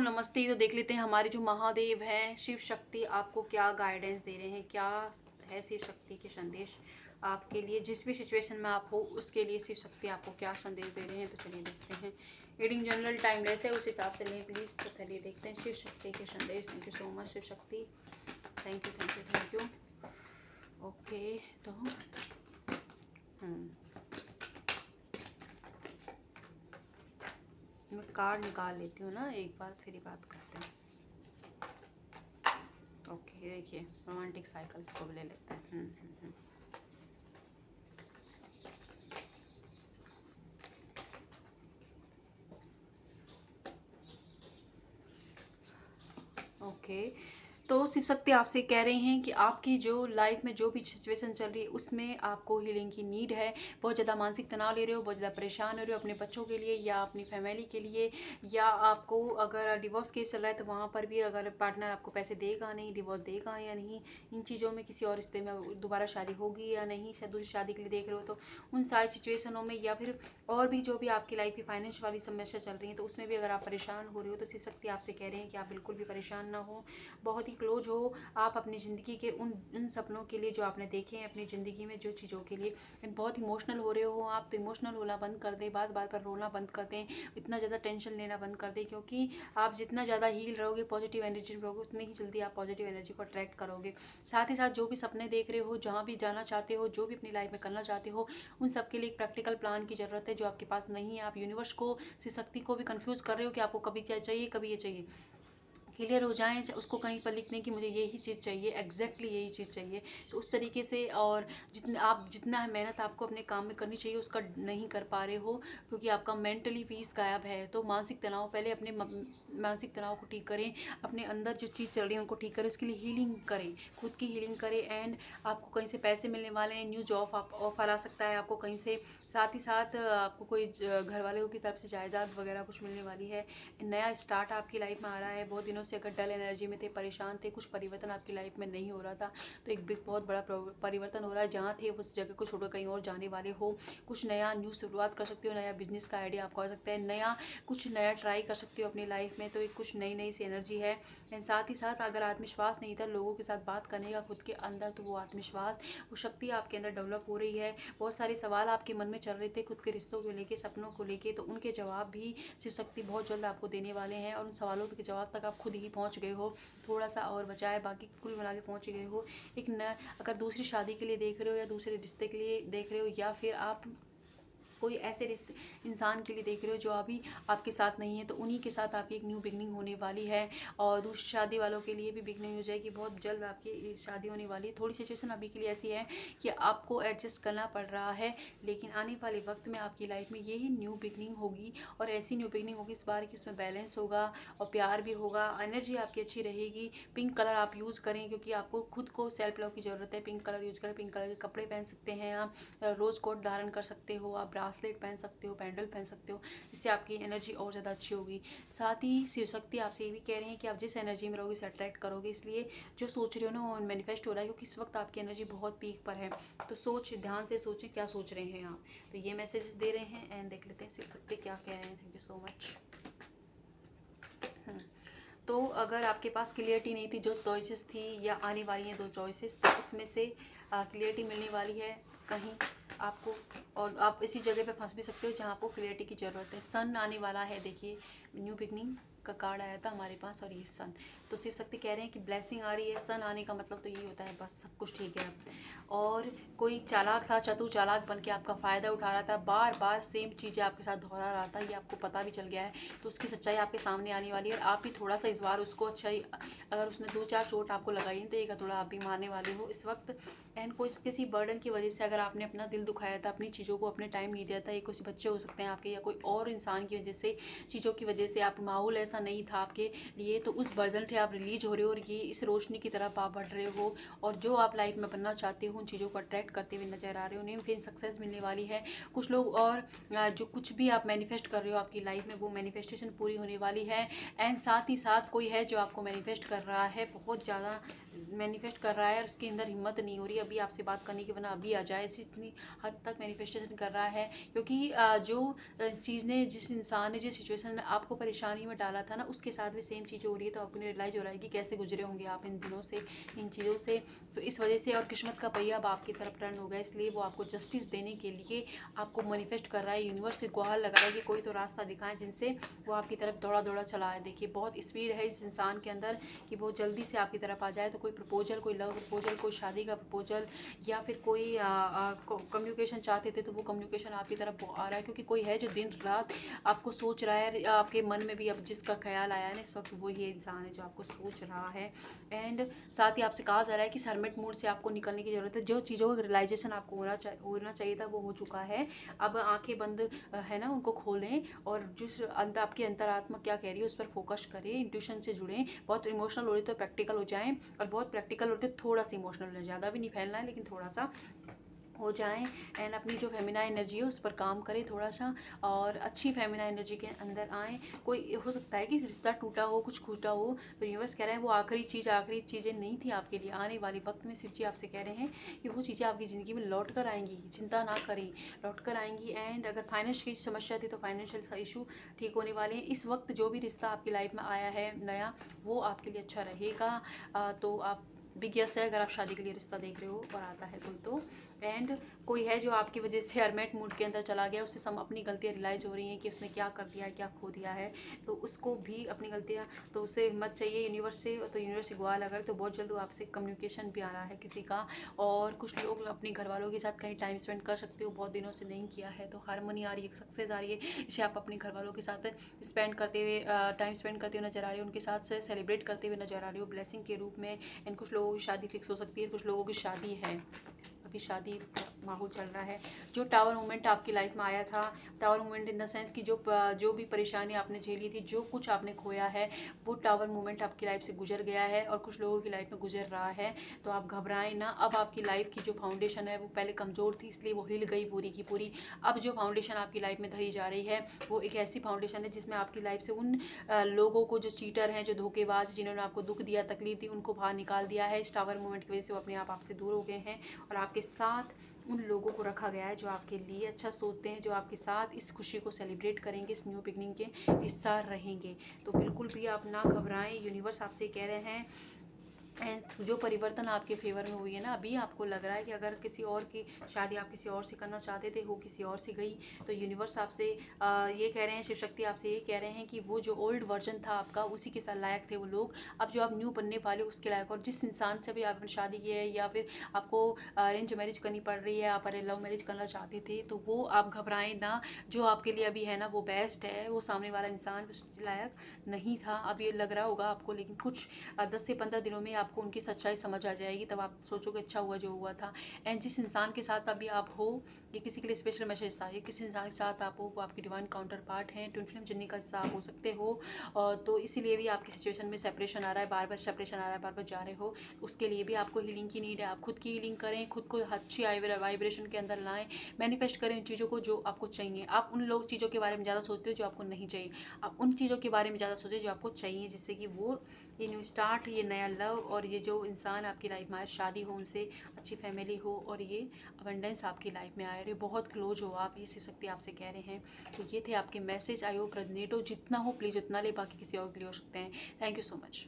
नमस्ते। तो देख लेते हैं हमारे जो महादेव हैं शिव शक्ति आपको क्या गाइडेंस दे रहे हैं, क्या है शिव शक्ति के संदेश आपके लिए। जिस भी सिचुएशन में आप हो उसके लिए शिव शक्ति आपको क्या संदेश दे रहे हैं, तो चलिए देखते हैं। रीडिंग जनरल टाइमलेस है, उस हिसाब से लें प्लीज़। तो चलिए देखते हैं शिव शक्ति के संदेश। Thank you so much Shiv Shakti. Thank you thank you thank you. Okay तो मैं कार्ड निकाल लेती हूँ ना एक बार, फिर ही बात करते हैं। ओके देखिए, रोमांटिक साइकिल इसको भी ले लेते हैं। ओके तो शिव शक्ति आपसे कह रहे हैं कि आपकी जो लाइफ में जो भी सिचुएशन चल रही है उसमें आपको हीलिंग की नीड है। बहुत ज़्यादा मानसिक तनाव ले रहे हो, बहुत ज़्यादा परेशान हो रहे हो अपने बच्चों के लिए या अपनी फैमिली के लिए, या आपको अगर डिवोर्स केस चल रहा है तो वहाँ पर भी अगर पार्टनर आपको पैसे देगा नहीं, डिवोर्स देगा या नहीं, इन चीज़ों में किसी और रिश्ते में दोबारा शादी होगी या नहीं, शायद दूसरी शादी के लिए देख रहे हो तो उन सारी सिचुएशनों में, या फिर और भी जो भी आपकी लाइफ की फाइनेंस वाली समस्या चल रही है तो उसमें भी अगर आप परेशान हो रहे हो तो शिव शक्ति आपसे कह रहे हैं कि आप बिल्कुल भी परेशान ना हो, बहुत ही क्लोज हो आप अपनी ज़िंदगी के उन सपनों के लिए जो आपने देखे हैं अपनी ज़िंदगी में, जो चीज़ों के लिए बहुत इमोशनल हो रहे हो आप, तो इमोशनल होना बंद कर दें, बात बात पर रोना बंद कर दें, इतना ज़्यादा टेंशन लेना बंद कर दें, क्योंकि आप जितना ज़्यादा हील रहोगे, पॉजिटिव एनर्जी में रहोगे, उतनी ही जल्दी आप पॉजिटिव एनर्जी को अट्रैक्ट करोगे। साथ ही साथ जो भी सपने देख रहे हो, जहाँ भी जाना चाहते हो, जो भी अपनी लाइफ में करना चाहते हो, उन सब के लिए एक प्रैक्टिकल प्लान की ज़रूरत है जो आपके पास नहीं है। आप यूनिवर्स को, शिव शक्ति को भी कंफ्यूज कर रहे हो कि आपको कभी क्या चाहिए, कभी ये चाहिए। क्लियर हो जाएँ, उसको कहीं पर लिख दें कि मुझे यही चीज़ चाहिए, एग्जैक्टली यही चीज़ चाहिए। तो उस तरीके से, और जितना मेहनत आपको अपने काम में करनी चाहिए उसका नहीं कर पा रहे हो, क्योंकि आपका मेंटली पीस गायब है। तो मानसिक तनाव, पहले अपने मानसिक तनाव को ठीक करें, अपने अंदर जो चीज़ चल रही है उनको ठीक करें, उसके लिए हीलिंग करें, खुद की हीलिंग करें। एंड आपको कहीं से पैसे मिलने वाले हैं, न्यू जॉब ऑफर आ सकता है आपको कहीं से। साथ ही साथ आपको कोई घर वालों की तरफ से जायदाद वगैरह कुछ मिलने वाली है। नया स्टार्ट आपकी लाइफ में आ रहा है। बहुत दिनों से अगर डल एनर्जी में थे, परेशान थे, कुछ परिवर्तन आपकी लाइफ में नहीं हो रहा था, तो एक बहुत बड़ा परिवर्तन हो रहा है। जहाँ थे उस जगह को छोड़कर कहीं और जाने वाले हो, कुछ नया न्यू शुरुआत कर सकते हो, नया बिजनेस का आइडिया आपको आ सकता है, कुछ नया ट्राई कर सकते हो अपनी लाइफ में। तो एक कुछ नई नई सी एनर्जी है। एंड साथ ही साथ अगर आत्मविश्वास नहीं था लोगों के साथ बात करने का खुद के अंदर, तो वो आत्मविश्वास, वो शक्ति आपके अंदर डेवलप हो रही है। बहुत सारे सवाल आपके मन में चल रहे थे खुद के रिश्तों को लेके, सपनों को लेके, तो उनके जवाब भी शिव शक्ति बहुत जल्द आपको देने वाले हैं। और उन सवालों के जवाब तक आप खुद ही पहुंच गए हो, थोड़ा सा और बचा है, बाकी कुल मिला के पहुंच गए हो। अगर दूसरी शादी के लिए देख रहे हो, या दूसरे रिश्ते के लिए देख रहे हो, या फिर आप कोई ऐसे रिश्ते इंसान के लिए देख रहे हो जो अभी आपके साथ नहीं है, तो उन्हीं के साथ आपकी एक न्यू बिगनिंग होने वाली है। और दूसरी शादी वालों के लिए भी बिगनिंग हो जाएगी, बहुत जल्द आपकी शादी होने वाली है। थोड़ी सिचुएशन अभी के लिए ऐसी है कि आपको एडजस्ट करना पड़ रहा है, लेकिन आने वाले वक्त में आपकी लाइफ में यही न्यू बिगनिंग होगी। और ऐसी न्यू बिगनिंग होगी इस बार कि उसमें बैलेंस होगा और प्यार भी होगा, एनर्जी आपकी अच्छी रहेगी। पिंक कलर आप यूज़ करें, क्योंकि आपको खुद को सेल्फ लव की ज़रूरत है। पिंक कलर यूज़ करें, पिंक कलर के कपड़े पहन सकते हैं आप, रोज़ कोट धारण कर सकते हो आप, ब्रासलेट पहन सकते हो, पैंडल पहन सकते हो, इससे आपकी एनर्जी और ज़्यादा अच्छी होगी। साथ ही शिव शक्ति आपसे ये भी कह रहे हैं कि आप जिस एनर्जी में रहोगे उसे अट्रैक्ट करोगे, इसलिए जो सोच रहे हो ना वो मैनिफेस्ट हो रहा है, क्योंकि इस वक्त आपकी एनर्जी बहुत पीक पर है। तो ध्यान से सोचें क्या सोच रहे हैं आप। तो ये मैसेजेस दे रहे हैं एंड देख लेते हैं शिव शक्ति क्या कह रहे हैं। Thank you so much. तो अगर आपके पास क्लियरिटी नहीं थी, जो चॉइसेस थी या आने वाली हैं 2 चॉइसेस, तो उसमें से क्लियरिटी मिलने वाली है कहीं आपको। और आप इसी जगह पे फंस भी सकते हो जहाँ आपको क्लियरिटी की ज़रूरत है। सन आने वाला है, देखिए न्यू बिगनिंग का कार्ड आया था हमारे पास, और ये सन। तो शिव शक्ति कह रहे हैं कि ब्लेसिंग आ रही है। सन आने का मतलब तो यही होता है बस सब कुछ ठीक है अब। और कोई चालाक था, चतुर चालाक बन के आपका फ़ायदा उठा रहा था, बार बार सेम चीज़ें आपके साथ दोहरा रहा था, ये आपको पता भी चल गया है। तो उसकी सच्चाई आपके सामने आने वाली है, और आप भी थोड़ा सा इस बार उसको अच्छाई, अगर उसने 2-4 चोट आपको लगाई नहीं तो एक थोड़ा आप भी मारने वाले हो इस वक्त। एंड कोई किसी बर्डन की वजह से अगर आपने अपना दिल दुखाया था, अपनी चीज़ों को अपने टाइम नहीं दिया था, ये कुछ बच्चे हो सकते हैं आपके, या कोई और इंसान की वजह से, चीज़ों की वजह से, आप माहौल ऐसा नहीं था आपके लिए, तो उस वर्जन से आप रिलीज हो रहे हो, और ये इस रोशनी की तरफ आप बढ़ रहे हो। और जो आप लाइफ में बनना चाहते हो उन चीज़ों को अट्रैक्ट करते हुए नजर आ रहे हो, उन्हें फिर सक्सेस मिलने वाली है। कुछ लोग और जो कुछ भी आप मैनिफेस्ट कर रहे हो आपकी लाइफ में, वो मैनिफेस्टेशन पूरी होने वाली है। एंड साथ ही साथ कोई है जो आपको मैनिफेस्ट कर कर रहा है, बहुत ज़्यादा मैनिफेस्ट कर रहा है और उसके अंदर हिम्मत नहीं हो रही अभी आपसे बात करने की, वरना अभी आ जाए, ऐसी इतनी हद तक मैनिफेस्टेशन कर रहा है। क्योंकि जो चीज़ ने, जिस इंसान ने, जिस सिचुएशन ने आपको परेशानी में डाला था ना, उसके साथ भी सेम चीज़ें हो रही है। तो आपको रियलाइज़ हो रहा है कि कैसे गुजरे होंगे आप इन दिनों से, इन चीज़ों से। तो इस वजह से, और किस्मत का पहिया अब आपकी तरफ टर्न हो गया, इसलिए वो आपको जस्टिस देने के लिए आपको मैनिफेस्ट कर रहा है। यूनिवर्स से गुहार लगा रहा है कि कोई तो रास्ता दिखाएं जिनसे वो आपकी तरफ दौड़ा दौड़ा चला है। देखिए बहुत स्पीड है इस इंसान के अंदर कि वो जल्दी से आपकी तरफ आ जाए। तो कोई प्रपोजल, कोई लव प्रपोजल, कोई शादी का प्रपोजल, या फिर कोई कम्युनिकेशन चाहते थे तो वो कम्युनिकेशन आपकी तरफ आ रहा है। क्योंकि कोई है जो दिन रात आपको सोच रहा है, आपके मन में भी अब जिसका ख्याल आया है ना इस वक्त, वही इंसान है जो आपको सोच रहा है। एंड साथ ही आपसे कहा जा रहा है कि सरमिट मूड से आपको निकलने की ज़रूरत है। जो चीज़ों का रियलाइजेशन आपको होना चाहिए था वो हो चुका है। अब आंखें बंद है ना, उनको खोलें और जिस आपकी अंतरात्मा क्या कह रही है उस पर फोकस करें, इंट्यूशन से जुड़ें। बहुत इमोशनल हो रही तो प्रैक्टिकल हो जाएं, और बहुत प्रैक्टिकल होते तो थोड़ा सा इमोशनल हो जाए, ज़्यादा भी नहीं फैलना है लेकिन थोड़ा सा हो जाएं। एंड अपनी जो फेमिना एनर्जी है उस पर काम करें थोड़ा सा, और अच्छी फेमिना एनर्जी के अंदर आएँ। कोई हो सकता है कि रिश्ता टूटा हो, कुछ टूटा हो, तो यूनिवर्स कह रहा है वो आखिरी चीज़ें नहीं थी आपके लिए। आने वाले वक्त में शिव जी आपसे कह रहे हैं कि वो चीज़ें आपकी ज़िंदगी में लौट कर आएंगी, चिंता ना करें, लौट कर आएंगी। एंड अगर फाइनेंस की समस्या थी तो फाइनेंशियल इशू ठीक होने वाले हैं। इस वक्त जो भी रिश्ता आपकी लाइफ में आया है नया, वो आपके लिए अच्छा रहेगा। तो आप बिग यस है अगर आप शादी के लिए रिश्ता देख रहे हो और आता है कोई तो। एंड कोई है जो आपकी वजह से हरमेट मूड के अंदर चला गया, उससे सब अपनी गलतियाँ रियलाइज़ हो रही हैं कि उसने क्या कर दिया है, क्या खो दिया है। तो उसको भी अपनी गलतियाँ, तो उसे हिम्मत चाहिए यूनिवर्स से। तो यूनिवर्स से गुहार लगा, तो बहुत जल्द आपसे कम्युनिकेशन भी आ रहा है किसी का। और कुछ लोग अपने घर वालों के साथ कहीं टाइम स्पेंड कर सकते हो, बहुत दिनों से नहीं किया है, तो हारमोनी आ रही है, सक्सेस आ रही है। इसे आप अपने घर वालों के साथ स्पेंड करते हुए, टाइम स्पेंड करते हुए नजर आ रहे हो, उनके साथ सेलिब्रेट करते हुए नजर आ रहे हो ब्लेसिंग के रूप में। एंड कुछ लोगों की शादी फिक्स हो सकती है, कुछ लोगों की शादी है, अभी शादी माहौल चल रहा है। जो टावर मोमेंट आपकी लाइफ में आया था, tower moment in the sense कि जो भी परेशानी आपने झेली थी, जो कुछ आपने खोया है, वो टावर मोमेंट आपकी लाइफ से गुजर गया है और कुछ लोगों की लाइफ में गुजर रहा है। तो आप घबराएं ना। अब आपकी लाइफ की जो फाउंडेशन है वो पहले कमज़ोर थी, इसलिए वो हिल गई पूरी की पूरी। अब जो फाउंडेशन आपकी लाइफ में धरी जा रही है वो एक ऐसी फाउंडेशन है जिसमें आपकी लाइफ से उन लोगों को, जो चीटर हैं, जो धोखेबाज, जिन्होंने आपको दुख दिया, तकलीफ दी, उनको बाहर निकाल दिया है। इस टावर मोमेंट की वजह से वो अपने आप आपसे दूर हो गए हैं, और आपके साथ उन लोगों को रखा गया है जो आपके लिए अच्छा सोचते हैं, जो आपके साथ इस खुशी को सेलिब्रेट करेंगे, इस न्यू बिगनिंग के हिस्सा रहेंगे। तो बिल्कुल भी आप ना घबराएं। यूनिवर्स आपसे कह रहे हैं, एंड जो परिवर्तन आपके फेवर में हुई है ना, अभी आपको लग रहा है कि अगर किसी और की शादी आप किसी और से करना चाहते थे, वो किसी और से गई, तो यूनिवर्स आपसे ये कह रहे हैं, शिव शक्ति आपसे ये कह रहे हैं कि वो जो ओल्ड वर्जन था आपका, उसी के साथ लायक थे वो लोग। अब जो आप न्यू बनने वाले उसके लायक। और जिस इंसान से भी आपने शादी की है, या फिर आपको अरेंज मैरिज करनी पड़ रही है, आप लव मैरिज करना चाहते थे, तो वो आप घबराएं ना। जो आपके लिए अभी है ना वो बेस्ट है, वो सामने वाला इंसान उस लायक नहीं था। अब ये लग रहा होगा आपको, लेकिन कुछ 10 से 15 दिनों में आपको उनकी सच्चाई समझ आ जाएगी, तब आप सोचोगे अच्छा हुआ जो हुआ था। एंड जिस इंसान के साथ अभी आप हो, ये किसी के लिए स्पेशल मैसेज था, ये किसी इंसान के साथ आप हो, वो आपकी डिवाइन काउंटर पार्ट हैं, ट्विन फ्लेम जर्नी का हिस्सा आप हो सकते हो। और तो इसीलिए भी आपकी सिचुएशन में सेपरेशन आ रहा है, बार बार सेपरेशन आ रहा है, बार बार जा रहे हो, उसके लिए भी आपको हीलिंग की नीड है। आप खुद की हीलिंग करें, खुद को अच्छी वाइब्रेशन के अंदर लाएं, मैनिफेस्ट करें उन चीज़ों को जो आपको चाहिए। आप उन लोग चीज़ों के बारे में ज़्यादा सोचते हो जो आपको नहीं चाहिए, आप उन चीज़ों के बारे में ज़्यादा सोचते जो आपको चाहिए, जिससे कि वो ये न्यू स्टार्ट, ये नया लव, और ये जो इंसान आपकी लाइफ में आए, शादी हो उनसे, अच्छी फैमिली हो, और ये अबंडेंस आपकी लाइफ में आए, बहुत क्लोज हो आप, ये शिव शक्ति आपसे कह रहे हैं। तो ये थे आपके मैसेज। आई होप रेजोनेट हो, जितना हो प्लीज़ उतना ले, बाकी किसी और के लिए हो सकते हैं। Thank you so much.